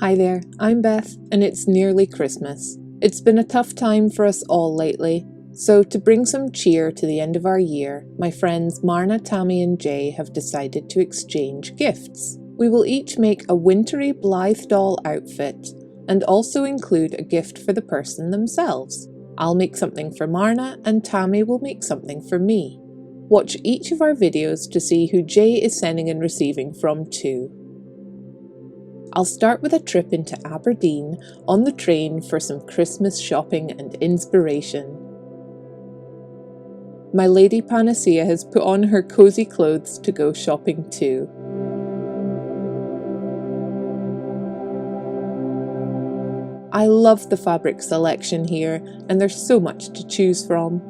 Hi there, I'm Beth, and it's nearly Christmas. It's been a tough time for us all lately, so to bring some cheer to the end of our year, my friends Marna, Tammy and Jay have decided to exchange gifts. We will each make a wintry Blythe doll outfit, and also include a gift for the person themselves. I'll make something for Marna, and Tammy will make something for me. Watch each of our videos to see who Jay is sending and receiving from too. I'll start with a trip into Aberdeen on the train for some Christmas shopping and inspiration. My lady Panacea has put on her cozy clothes to go shopping too. I love the fabric selection here, and there's so much to choose from.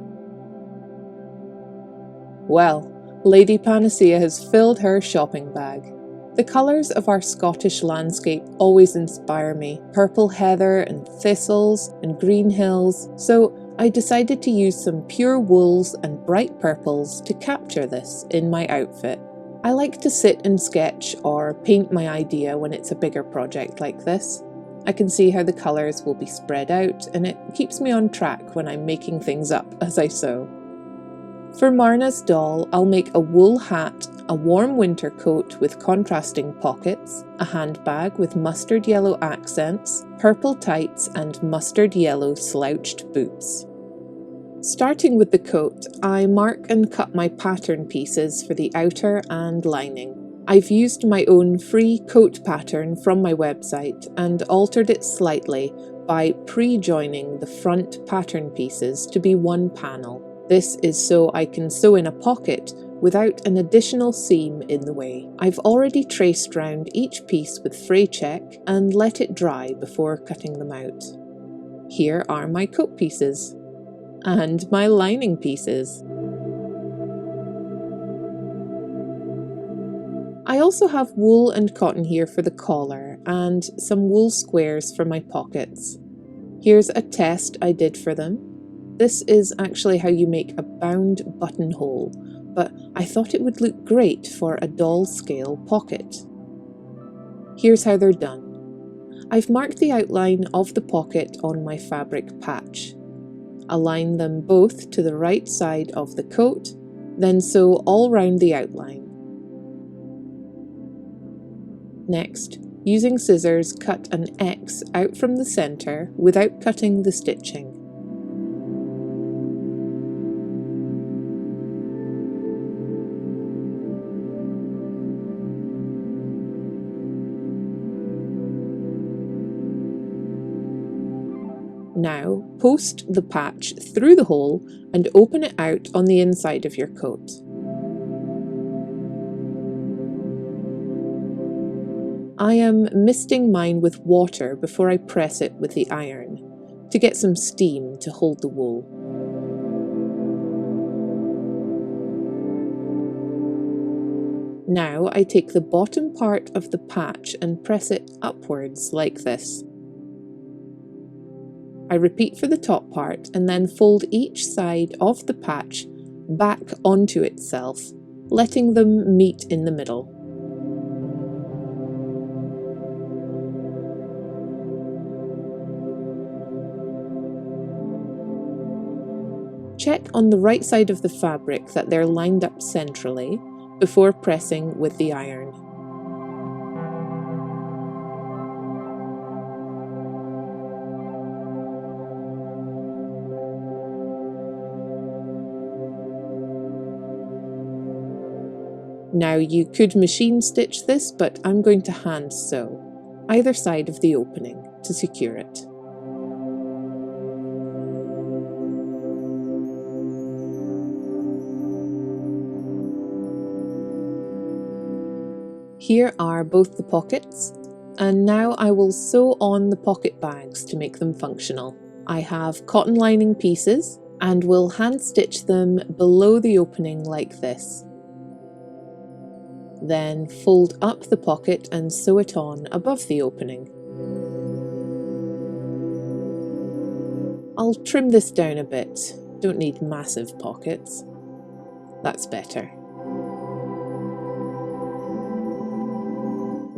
Well, Lady Panacea has filled her shopping bag. The colours of our Scottish landscape always inspire me, purple heather and thistles and green hills, so I decided to use some pure wools and bright purples to capture this in my outfit. I like to sit and sketch or paint my idea when it's a bigger project like this. I can see how the colours will be spread out, and it keeps me on track when I'm making things up as I sew. For Marna's doll, I'll make a wool hat, a warm winter coat with contrasting pockets, a handbag with mustard yellow accents, purple tights and mustard yellow slouched boots. Starting with the coat, I mark and cut my pattern pieces for the outer and lining. I've used my own free coat pattern from my website and altered it slightly by pre-joining the front pattern pieces to be one panel. This is so I can sew in a pocket without an additional seam in the way. I've already traced round each piece with fray check and let it dry before cutting them out. Here are my coat pieces and my lining pieces. I also have wool and cotton here for the collar and some wool squares for my pockets. Here's a test I did for them. This is actually how you make a bound buttonhole, but I thought it would look great for a doll scale pocket. Here's how they're done. I've marked the outline of the pocket on my fabric patch. Align them both to the right side of the coat, then sew all round the outline. Next, using scissors, cut an X out from the centre without cutting the stitching. Now, post the patch through the hole and open it out on the inside of your coat. I am misting mine with water before I press it with the iron, to get some steam to hold the wool. Now I take the bottom part of the patch and press it upwards like this. I repeat for the top part and then fold each side of the patch back onto itself, letting them meet in the middle. Check on the right side of the fabric that they're lined up centrally before pressing with the iron. Now you could machine stitch this, but I'm going to hand sew either side of the opening to secure it. Here are both the pockets, and now I will sew on the pocket bags to make them functional. I have cotton lining pieces and will hand stitch them below the opening like this. Then fold up the pocket and sew it on above the opening. I'll trim this down a bit, don't need massive pockets. That's better.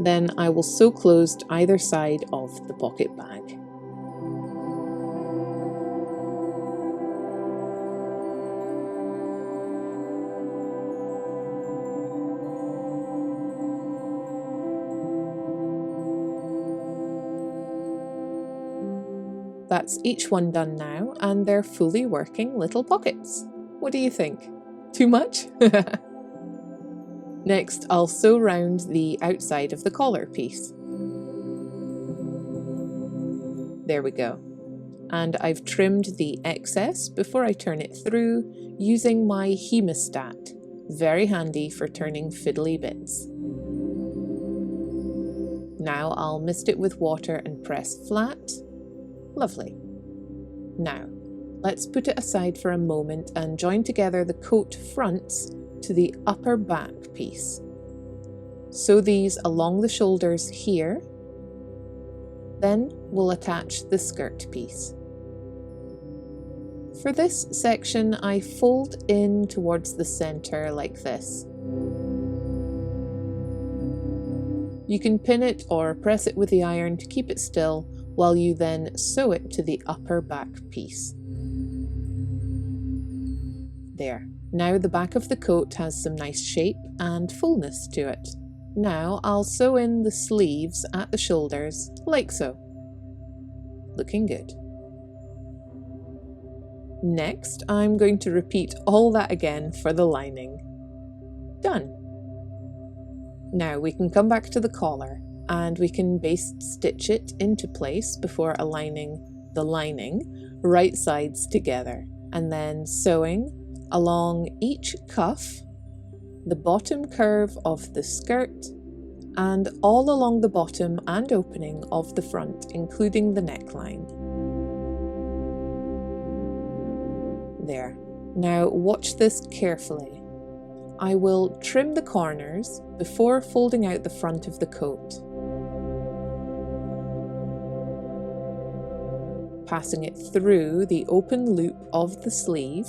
Then I will sew closed either side of the pocket bag. That's each one done now, and they're fully working little pockets. What do you think? Too much? Next, I'll sew round the outside of the collar piece. There we go. And I've trimmed the excess before I turn it through using my hemostat. Very handy for turning fiddly bits. Now I'll mist it with water and press flat. Lovely. Now, let's put it aside for a moment and join together the coat fronts to the upper back piece. Sew these along the shoulders here. Then we'll attach the skirt piece. For this section, I fold in towards the center like this. You can pin it or press it with the iron to keep it still, while you then sew it to the upper back piece. There. Now the back of the coat has some nice shape and fullness to it. Now I'll sew in the sleeves at the shoulders, like so. Looking good. Next, I'm going to repeat all that again for the lining. Done. Now we can come back to the collar, and we can baste stitch it into place before aligning the lining right sides together, and then sewing along each cuff, the bottom curve of the skirt, and all along the bottom and opening of the front, including the neckline. There. Now watch this carefully. I will trim the corners before folding out the front of the coat, passing it through the open loop of the sleeve,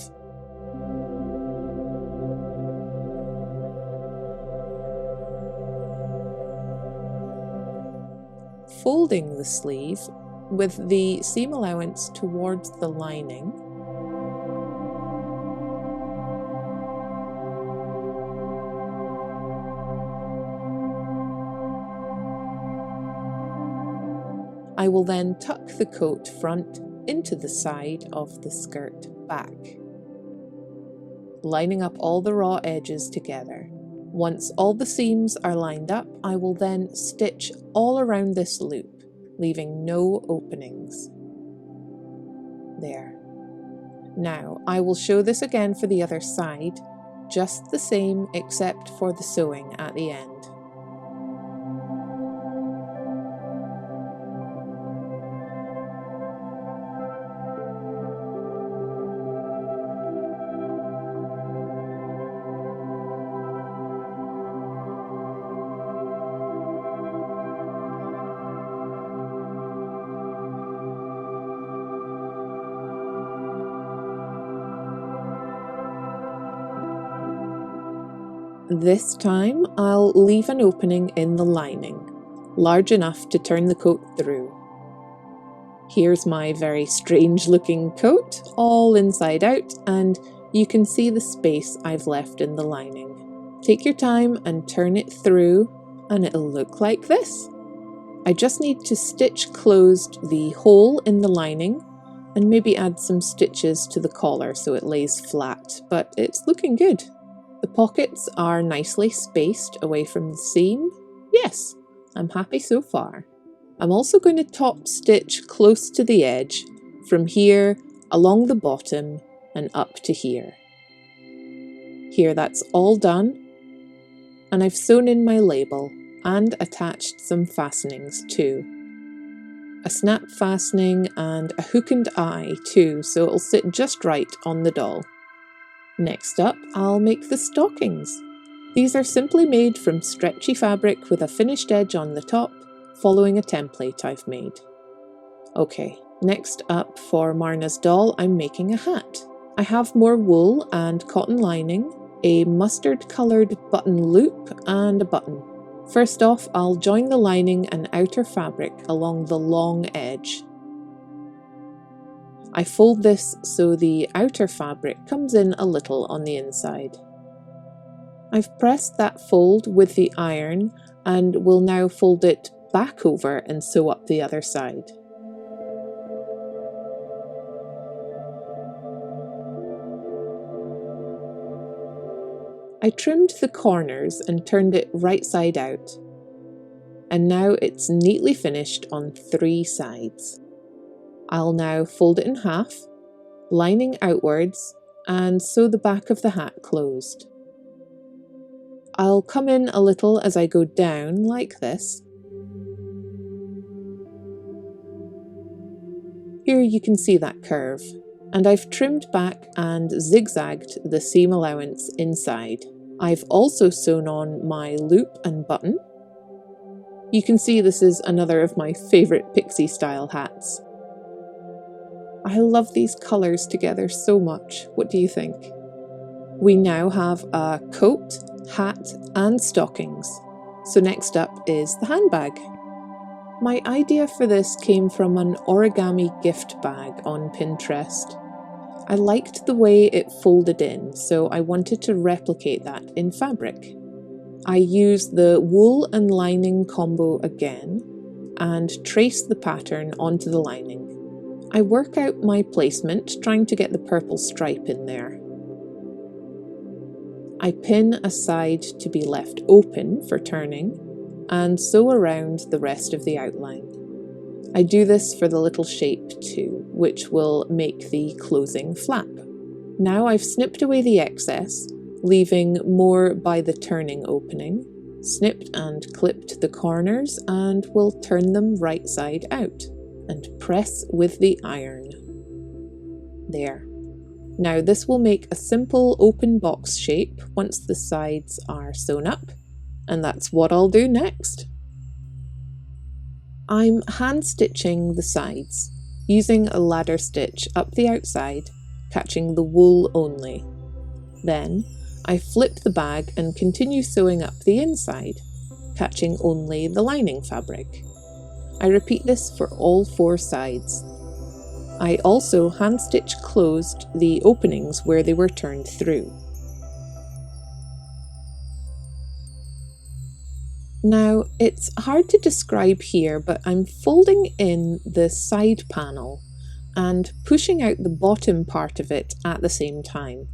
folding the sleeve with the seam allowance towards the lining, I will then tuck the coat front into the side of the skirt back, lining up all the raw edges together. Once all the seams are lined up, I will then stitch all around this loop, leaving no openings. There. Now, I will show this again for the other side, just the same except for the sewing at the end. This time I'll leave an opening in the lining, large enough to turn the coat through. Here's my very strange looking coat, all inside out, and you can see the space I've left in the lining. Take your time and turn it through, and it'll look like this. I just need to stitch closed the hole in the lining and maybe add some stitches to the collar so it lays flat, but it's looking good. The pockets are nicely spaced away from the seam. Yes, I'm happy so far. I'm also going to top stitch close to the edge, from here along the bottom and up to here. Here that's all done, and I've sewn in my label and attached some fastenings too. A snap fastening and a hook and eye too, so it'll sit just right on the doll. Next up, I'll make the stockings. These are simply made from stretchy fabric with a finished edge on the top, following a template I've made. Okay, next up for Marna's doll, I'm making a hat. I have more wool and cotton lining, a mustard coloured button loop and a button. First off, I'll join the lining and outer fabric along the long edge. I fold this so the outer fabric comes in a little on the inside. I've pressed that fold with the iron and will now fold it back over and sew up the other side. I trimmed the corners and turned it right side out. And now it's neatly finished on 3 sides. I'll now fold it in half, lining outwards, and sew the back of the hat closed. I'll come in a little as I go down, like this. Here you can see that curve, and I've trimmed back and zigzagged the seam allowance inside. I've also sewn on my loop and button. You can see this is another of my favourite pixie style hats. I love these colours together so much. What do you think? We now have a coat, hat and stockings. So next up is the handbag. My idea for this came from an origami gift bag on Pinterest. I liked the way it folded in, so I wanted to replicate that in fabric. I used the wool and lining combo again and traced the pattern onto the lining. I work out my placement, trying to get the purple stripe in there. I pin a side to be left open for turning and sew around the rest of the outline. I do this for the little shape too, which will make the closing flap. Now I've snipped away the excess, leaving more by the turning opening, snipped and clipped the corners, and will turn them right side out and press with the iron. There. Now this will make a simple open box shape once the sides are sewn up, and that's what I'll do next. I'm hand stitching the sides, using a ladder stitch up the outside, catching the wool only. Then I flip the bag and continue sewing up the inside, catching only the lining fabric. I repeat this for all 4 sides. I also hand stitch closed the openings where they were turned through. Now, it's hard to describe here, but I'm folding in the side panel and pushing out the bottom part of it at the same time.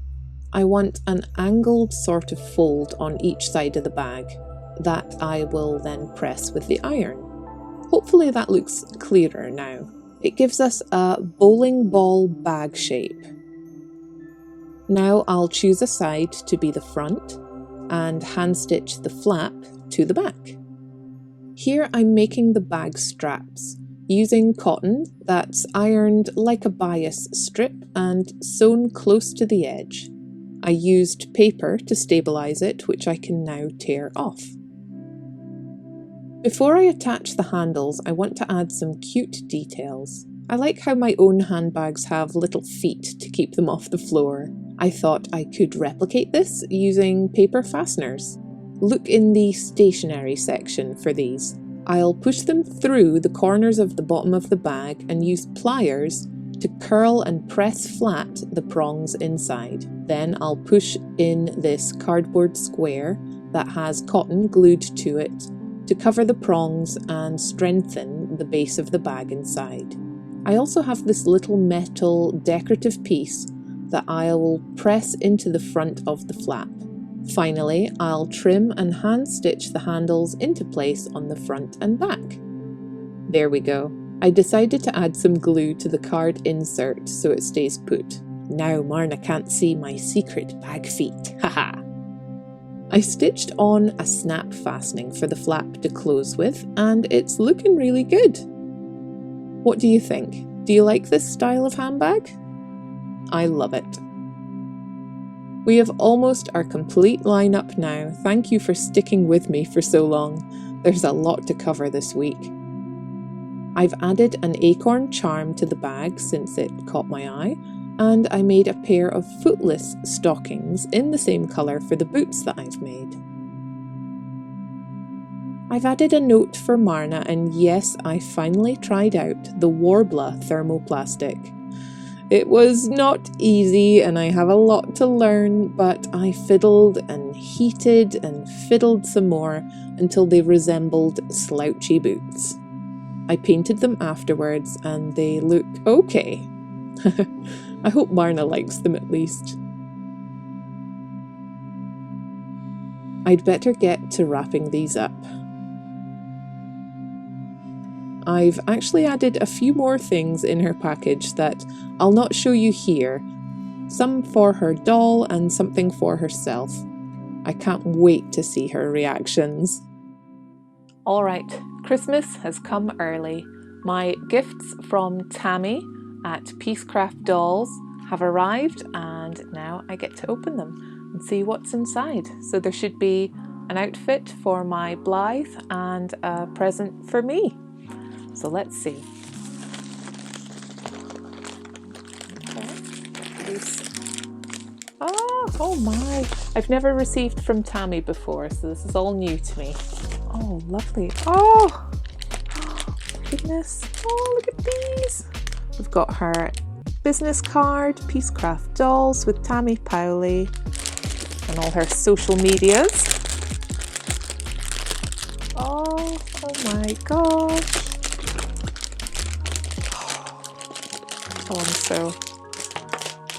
I want an angled sort of fold on each side of the bag that I will then press with the iron. Hopefully that looks clearer now. It gives us a bowling ball bag shape. Now I'll choose a side to be the front and hand stitch the flap to the back. Here I'm making the bag straps using cotton that's ironed like a bias strip and sewn close to the edge. I used paper to stabilise it, which I can now tear off. Before I attach the handles, I want to add some cute details. I like how my own handbags have little feet to keep them off the floor. I thought I could replicate this using paper fasteners. Look in the stationery section for these. I'll push them through the corners of the bottom of the bag and use pliers to curl and press flat the prongs inside. Then I'll push in this cardboard square that has cotton glued to it to cover the prongs and strengthen the base of the bag inside. I also have this little metal decorative piece that I'll press into the front of the flap. Finally, I'll trim and hand stitch the handles into place on the front and back. There we go. I decided to add some glue to the card insert so it stays put. Now Marna can't see my secret bag feet, haha! I stitched on a snap fastening for the flap to close with, and it's looking really good. What do you think? Do you like this style of handbag? I love it. We have almost our complete lineup now. Thank you for sticking with me for so long. There's a lot to cover this week. I've added an acorn charm to the bag since it caught my eye, and I made a pair of footless stockings in the same colour for the boots that I've made. I've added a note for Marna, and yes, I finally tried out the Warbler thermoplastic. It was not easy and I have a lot to learn, but I fiddled and heated and fiddled some more until they resembled slouchy boots. I painted them afterwards and they look okay. I hope Marna likes them at least. I'd better get to wrapping these up. I've actually added a few more things in her package that I'll not show you here. Some for her doll and something for herself. I can't wait to see her reactions. Alright, Christmas has come early. My gifts from Tammy at Peacecraft Dolls have arrived and now I get to open them and see what's inside. So there should be an outfit for my Blythe and a present for me. So let's see. Okay. Oh my! I've never received from Tammy before, so this is all new to me. Oh, lovely. Oh, goodness. Oh, look at these. We've got her business card, Peacecraft Dolls with Tammy Powley, and all her social medias. Oh my gosh.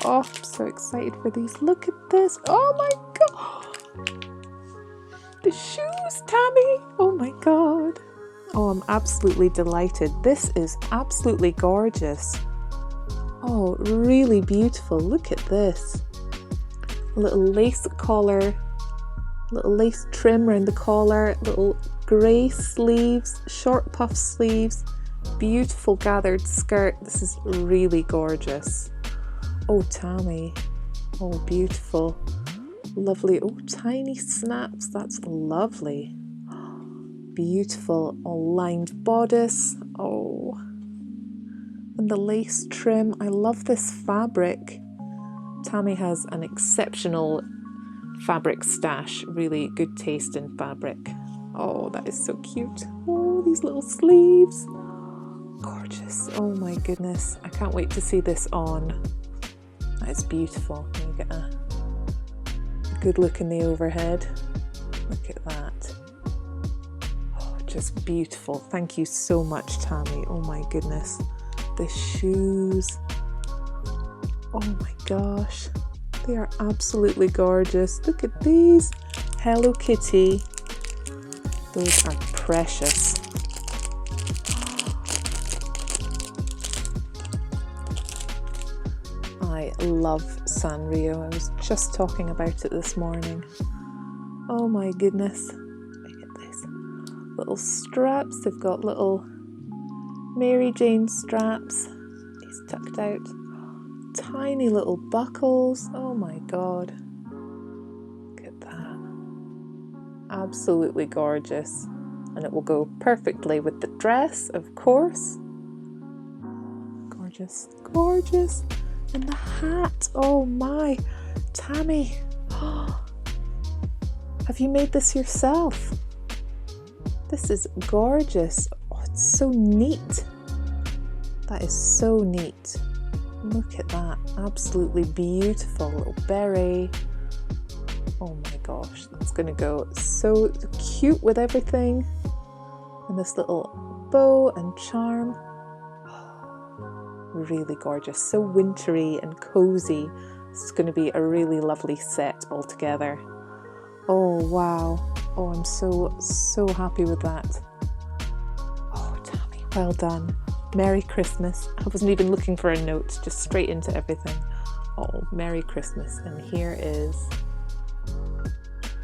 I'm so excited for these. Look at this. Oh my god. The shoes, Tammy. Oh my god. Oh, I'm absolutely delighted. This is absolutely gorgeous. Oh, really beautiful. Look at this. A little lace collar, little lace trim around the collar, little grey sleeves, short puff sleeves, beautiful gathered skirt. This is really gorgeous. Oh, Tammy. Oh, beautiful. Lovely. Oh, tiny snaps. That's lovely. Beautiful. Oh, lined bodice. Oh. And the lace trim. I love this fabric. Tammy has an exceptional fabric stash. Really good taste in fabric. Oh, that is so cute. Oh, these little sleeves. Gorgeous. Oh my goodness. I can't wait to see this on. That is beautiful. You get a good look in the overhead. Look at that. Oh, just beautiful. Thank you so much, Tammy. Oh my goodness. The shoes. Oh my gosh. They are absolutely gorgeous. Look at these. Hello Kitty. Those are precious. I love Sanrio. I was just talking about it this morning. Oh my goodness. Look at this. Little straps. They've got little Mary Jane straps. He's tucked out. Tiny little buckles. Oh my god. Look at that. Absolutely gorgeous. And it will go perfectly with the dress, of course. Gorgeous. Gorgeous. And the hat. Oh my. Tammy. Have you made this yourself? This is gorgeous. Oh, it's so neat. That is so neat. Look at that. Absolutely beautiful little beret. Oh my gosh. That's going to go so cute with everything. And this little bow and charm. Really gorgeous. So wintry and cozy. This is going to be a really lovely set altogether. Oh wow. Oh, I'm so happy with that. Oh, Tammy, well done. Merry Christmas. I wasn't even looking for a note, just straight into everything. Oh, Merry Christmas. And here is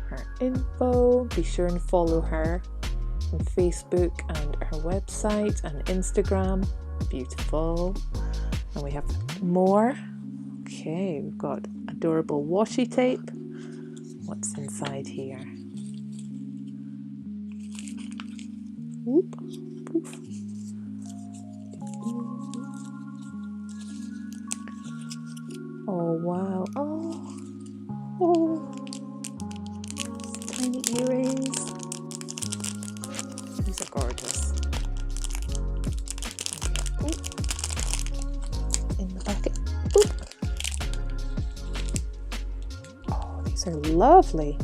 her info. Be sure and follow her on Facebook and her website and Instagram. Beautiful. And we have more. Okay, we've got adorable washi tape. What's inside here? Oop, poof. Oh wow. Oh. Tiny earrings. They're lovely.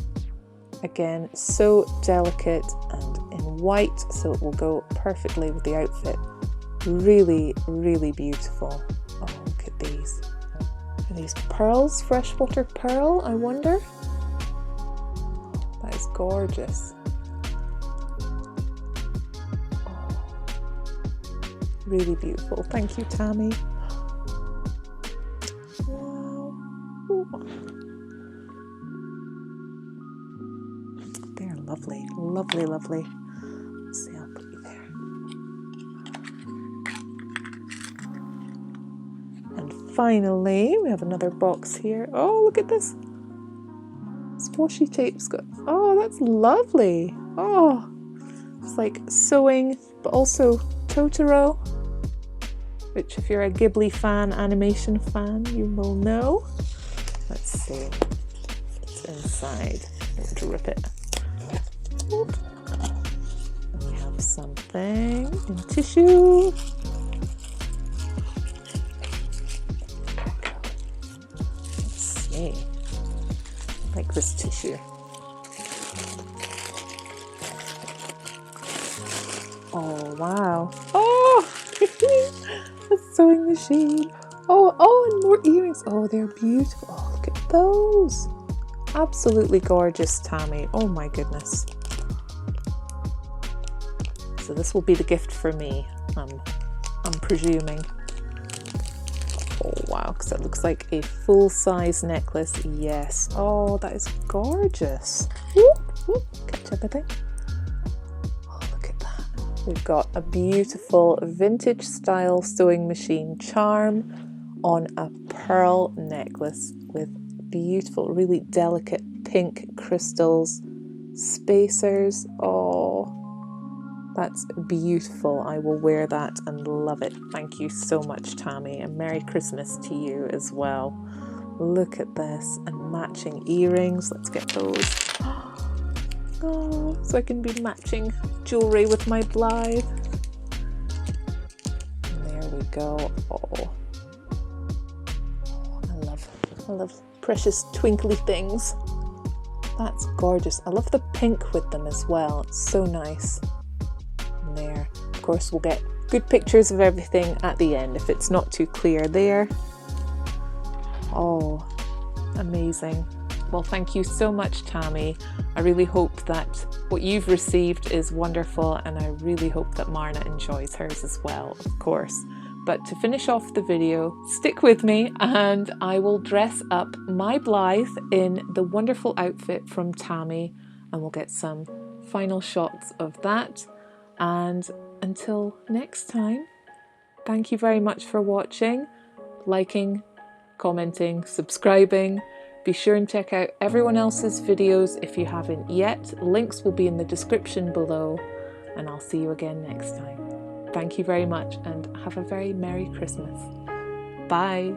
Again, so delicate and in white, so it will go perfectly with the outfit. Really, really beautiful. Oh, look at these. Are these pearls? Freshwater pearl, I wonder? That is gorgeous. Oh, really beautiful. Thank you, Tammy. Wow. Ooh. They're lovely, lovely, lovely. Let's see, I'll put you there. And finally, we have another box here. Oh, look at this. Washi tape's got, oh, that's lovely. Oh, it's like sewing, but also Totoro, which if you're a Ghibli fan, animation fan, you will know. Let's see what's inside. I'm going to rip it. We have something in tissue. Let's see. Like this tissue. Oh wow. Oh, a sewing machine. Oh, and more earrings. Oh, they're beautiful. Oh, look at those. Absolutely gorgeous, Tammy. Oh my goodness. So this will be the gift for me, I'm presuming. Oh wow, because it looks like a full-size necklace. Yes. Oh, that is gorgeous. Whoop, whoop. Catch everything. Oh, look at that. We've got a beautiful vintage style sewing machine charm on a pearl necklace with beautiful, really delicate pink crystals, spacers. Oh, that's beautiful. I will wear that and love it. Thank you so much, Tammy, and Merry Christmas to you as well. Look at this, and matching earrings. Let's get those. Oh, so I can be matching jewelry with my Blythe. And there we go. Oh, I love precious twinkly things. That's gorgeous. I love the pink with them as well. It's so nice. There. Of course, we'll get good pictures of everything at the end if it's not too clear there. Oh, amazing. Well, thank you so much, Tammy. I really hope that what you've received is wonderful, and I really hope that Marna enjoys hers as well, of course. But to finish off the video, stick with me and I will dress up my Blythe in the wonderful outfit from Tammy, and we'll get some final shots of that. And until next time, thank you very much for watching, liking, commenting, subscribing. Be sure and check out everyone else's videos if you haven't yet. Links will be in the description below, and I'll see you again next time. Thank you very much and have a very Merry Christmas. Bye.